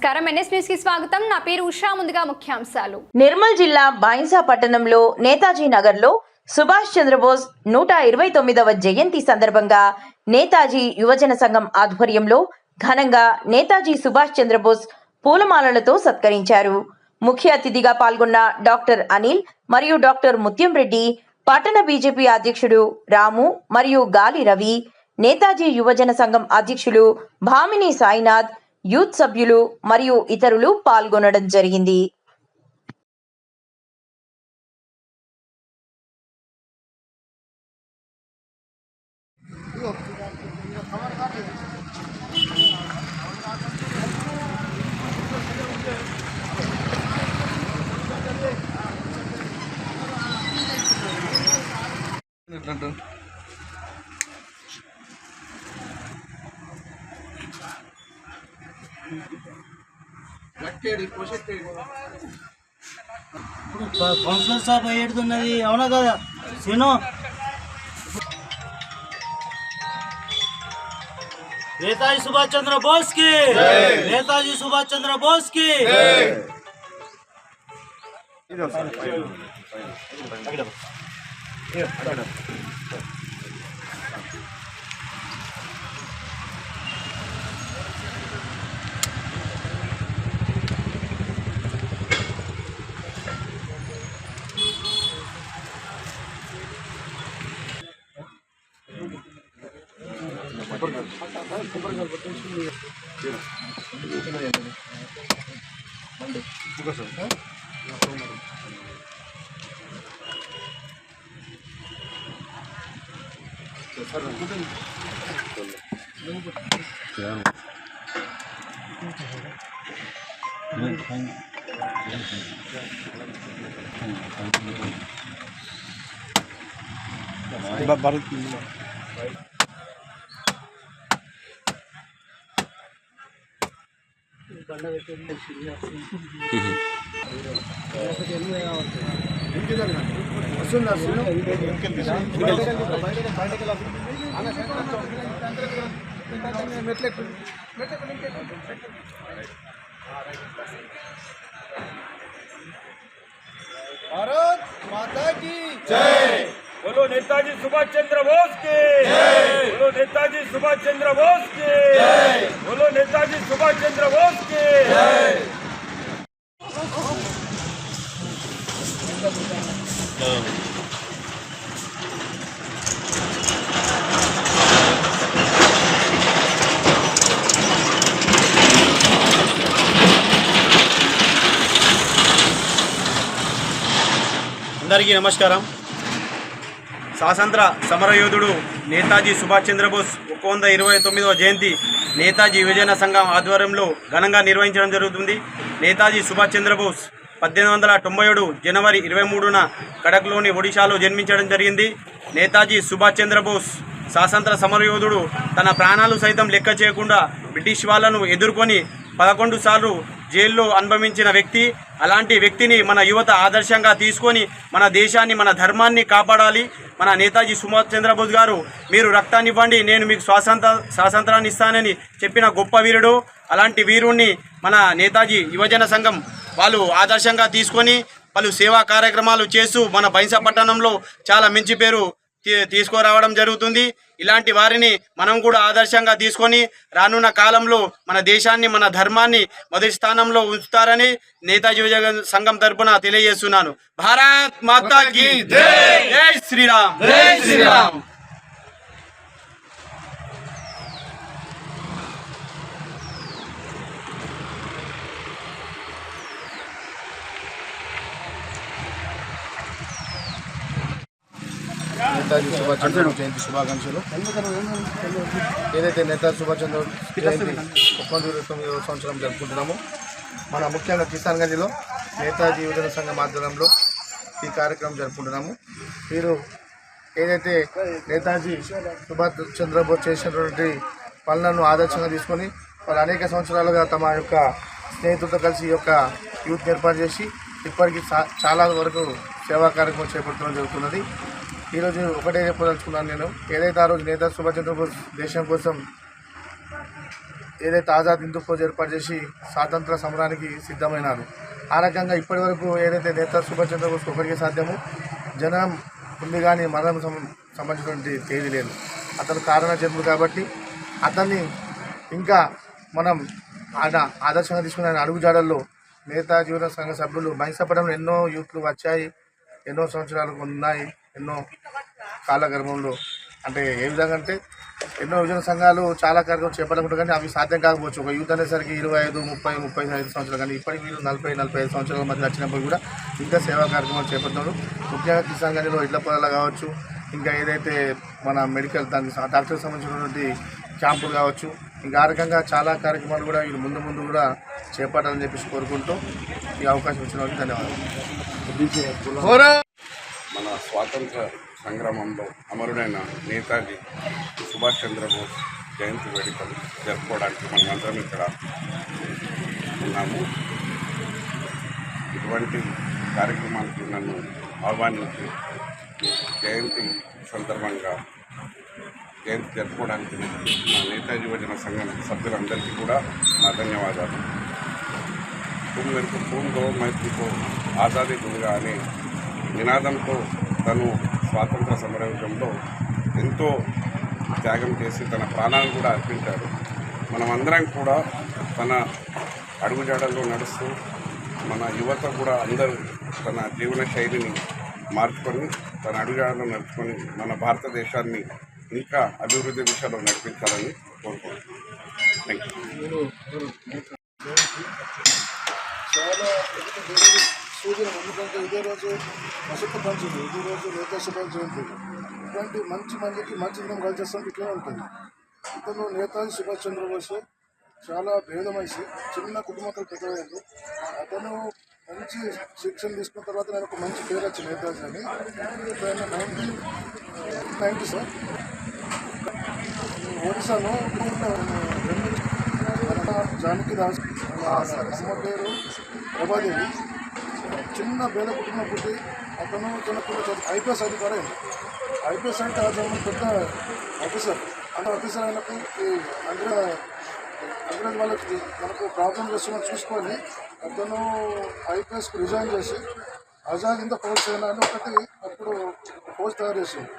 నమస్కారం NS news కి స్వాగతం. నా పేరు ఉషా. ముందుగా ముఖ్యాంశాలు. నిర్మల్ జిల్లా బైంసా పట్టణంలో నేతాజీ నగర్ లో సుభాష్ చంద్రబోస్ 129వ జయంతి సందర్భంగా నేతాజీ యువజన సంఘం ఆధ్వర్యంలో ఘనంగా నేతాజీ సుభాష్ చంద్రబోస్ పూలమాలలతో సత్కరించారు. ముఖ్య అతిథిగా పాల్గొన్న డాక్టర్ అనిల్ మరియు డాక్టర్ ముత్యం రెడ్డి, పట్టణ బీజేపీ అధ్యక్షుడు రాము మరియు గాలి రవి, నేతాజీ యువజన సంఘం అధ్యక్షులు భామిని సాయినాథ్, యూత్ సభ్యులు మరియు ఇతరులు పాల్గొనడం జరిగింది. కౌన్సిలర్ సాబ్ ఏడుతున్నది అవునా కదా సిను? నేతాజీ సుభాష్ చంద్ర బోస్ కి, నేతాజీ సుభాష్ చంద్ర బోస్ కి. भारत माता की जय। बोलो नेताजी सुभाष चंद्र बोस की जय। बोलो नेताजी सुभाष चंद्र बोस की जय। बोलो नेताजी सुभाष चंद्र बोस की जय। అందరికీ నమస్కారం. స్వాతంత్ర సమరయోధుడు నేతాజీ సుభాష్ చంద్రబోస్ 129వ జయంతి నేతాజీ యువజన సంఘం ఆధ్వర్యంలో ఘనంగా నిర్వహించడం జరుగుతుంది. నేతాజీ సుభాష్ చంద్రబోస్ 1897 జనవరి 23న కడక్లోని ఒడిశాలో జన్మించడం జరిగింది. నేతాజీ సుభాష్ చంద్రబోస్ స్వాతంత్ర సమరయోధుడు. తన ప్రాణాలు సైతం లెక్క చేయకుండా బ్రిటిష్ వాళ్ళను ఎదుర్కొని 11 సార్లు జైల్లో అనుభవించిన వ్యక్తి. అలాంటి వ్యక్తిని మన యువత ఆదర్శంగా తీసుకొని మన దేశాన్ని, మన ధర్మాన్ని కాపాడాలి. మన నేతాజీ సుభాష్ చంద్రబోస్ గారు మీరు రక్తాన్ని ఇవ్వండి, నేను మీకు స్వాతంత్రాన్ని ఇస్తానని చెప్పిన గొప్ప వీరుడు. అలాంటి వీరుణ్ణి మన నేతాజీ యువజన సంఘం వాళ్ళు ఆదర్శంగా తీసుకొని వాళ్ళు సేవా కార్యక్రమాలు చేస్తూ మన బైంసా పట్టణంలో చాలా మంచి పేరు తీసుకురావడం జరుగుతుంది. ఇలాంటి వారిని మనం కూడా ఆదర్శంగా తీసుకొని రానున్న కాలంలో మన దేశాన్ని, మన ధర్మాన్ని మొదటి స్థానంలో ఉంచుతారని నేతాజీ యువజన సంఘం తరపున తెలియజేస్తున్నాను. భారత్ మాతా కీ జై. జై శ్రీరామ్. జై శ్రీరామ్. నేతాజీ సుభాష్ చంద్ర జయంతి శుభాకాంక్షలు. ఏదైతే నేతాజీ సుభాష్ చంద్ర జయంతి 129వ సంవత్సరం జరుపుకుంటున్నామో, మన ముఖ్యంగా కిసాన్ గంజ్లో నేతాజీ యువజన సంఘం ఆధ్వర్యంలో ఈ కార్యక్రమం జరుపుకుంటున్నాము. వీరు ఏదైతే నేతాజీ సుభాష్ చంద్రబోస్ చేసినటువంటి పనులను ఆదర్శంగా తీసుకొని వాళ్ళు అనేక సంవత్సరాలుగా తమ యొక్క స్నేహితులతో కలిసి ఈ యొక్క యూత్ ఏర్పాటు చేసి ఇప్పటికీ చాలా వరకు సేవా కార్యక్రమం చేపట్టడం జరుగుతున్నది. ఈరోజు ఒకటే చెప్పదలుచుకున్నాను నేను, ఏదైతే ఆ రోజు నేతాజీ సుభాష్ చంద్రబోస్ దేశం కోసం ఏదైతే ఆజాద్ హిందూ ఫౌజ్ ఏర్పాటు చేసి స్వాతంత్ర సమరానికి సిద్ధమైనారు. ఆ రకంగా ఇప్పటి వరకు ఏదైతే నేతాజీ సుభాష్ చంద్రబోస్ ఒకరికి సాధ్యము, జనం ఉంది కానీ మరణం సంబంధించినటువంటి తేదీ లేదు. అతను కారణ జన్ముడు కాబట్టి అతన్ని ఇంకా మనం ఆయన ఆదర్శంగా తీసుకున్న ఆయన అడుగుజాడల్లో నేతాజీ యువజన సంఘ సభ్యులు బైంసపడంలో ఎన్నో యూత్లు వచ్చాయి, ఎన్నో సంవత్సరాలు ఉన్నాయి, ఎన్నో కాలగర్భంలో అంటే ఏ విధంగా అంటే ఎన్నో యువజన సంఘాలు చాలా కార్యక్రమాలు చేపట్టుకుంటారు కానీ అవి సాధ్యం కాకపోవచ్చు. ఒక యూత్ అనేసరికి 25, 30, 35 సంవత్సరాలు కానీ ఇప్పటికి వీళ్ళు 40, 45 సంవత్సరాల మధ్య వచ్చినప్పుడు కూడా ఇంకా సేవా కార్యక్రమాలు చేపడుతున్నారు. ముఖ్యంగా కిసాన్ గంజలో ఇళ్ల పొలాలు కావచ్చు, ఇంకా ఏదైతే మన మెడికల్ దానికి డాక్టర్కి సంబంధించినటువంటి క్యాంపులు కావచ్చు, ఇంకా ఆ రకంగా చాలా కార్యక్రమాలు కూడా వీళ్ళు ముందు ముందు కూడా చేపట్టాలని చెప్పేసి కోరుకుంటూ ఈ అవకాశం ఇచ్చిన వాళ్ళకి ధన్యవాదాలు. మన స్వాతంత్ర సంగ్రామంలో అమరుడైన నేతాజీ సుభాష్ చంద్రబోస్ జయంతి వేడుకలు జరుపుకోవడానికి మనమందరం ఇక్కడ ఉన్నాము. ఇటువంటి కార్యక్రమానికి నన్ను ఆహ్వానించి జయంతి సందర్భంగా జయంతి జరుపుకోవడానికి నా నేతాజీ యువజన సంఘం సభ్యులందరికీ కూడా నా ధన్యవాదాలు. తుమ్మెరుకు మైత్రికో ఆజాదీ దునియా అనే నినాదంతో తను స్వాతంత్ర సమరయుగంలో ఎంతో త్యాగం చేసి తన ప్రాణాలను కూడా అర్పించాడు. మనమందరం కూడా తన అడుగుజాడల్లో నడుస్తూ మన యువత కూడా అందరూ తన జీవన శైలిని మార్చుకొని తన అడుగుజాడల్లో నడుచుకొని మన భారతదేశాన్ని ఇంకా అభివృద్ధి దిశలో నడిపించాలని కోరుకుంటున్నాను. Thank you. చాలా సూచన, ఎందుకంటే ఇదే రోజు వసంత పంచమి, ఇదే రోజు నేతాజీ సుభాష్ జయంతి. ఇటువంటి మంచి మందికి మంచి దినం కలిసేస్తాం ఇట్లనే ఉంటుంది. ఇతను నేతాజీ సుభాష్ చంద్రబోస్ చాలా భేదమేసి చిన్న కుటుంబం పెద్దవాళ్ళు. అతను మంచి శిక్షణ తీసుకున్న తర్వాత నేను ఒక మంచి పేరు వచ్చింది నేతాజీ అని. ఆయన 1990 సార్ ఒడిశాలో జానకి దాస్ అమ్మ పేరు ప్రభాదేవి. చిన్న పేద కుటుంబం పుట్టి అతను చిన్నప్పుడు ఐపీఎస్ అధికారి అయింది. ఐపీఎస్ అంటే అతను పెద్ద ఆఫీసర్. అంత ఆఫీసర్ అయినప్పుడు ఈ అంగ్రేజ్ వాళ్ళకి మనకు ప్రాబ్లం చేస్తున్నా చూసుకొని అతను ఐపీఎస్కి రిజైన్ చేసి ఆజాద్ హింద్ ఫౌజ్ సేన అని ఒకటి అప్పుడు ఫౌజ్ తయారు చేసింది.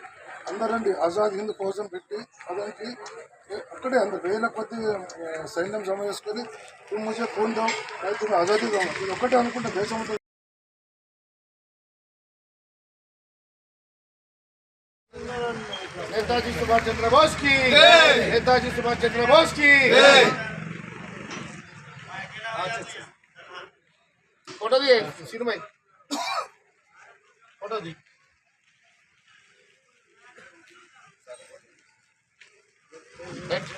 అందరండి ఆజాద్ హింద్ ఫౌజ్ అని పెట్టి అతనికి అక్కడే అందరు వేల కొద్ది సైన్యం జమ చేసుకొని తుమ్ము ముझे खून दो मैं तुम्हें आज़ादी दूंगा ఇది ఒక్కటే అనుకుంటే దేశం ఉంటుంది. నేతాజీ సుభాష్ చంద్రబోస్ కి నేతాజీ సుభాష్ చంద్రబోస్ కి फोटो दिए सीनू भाई फोटो दी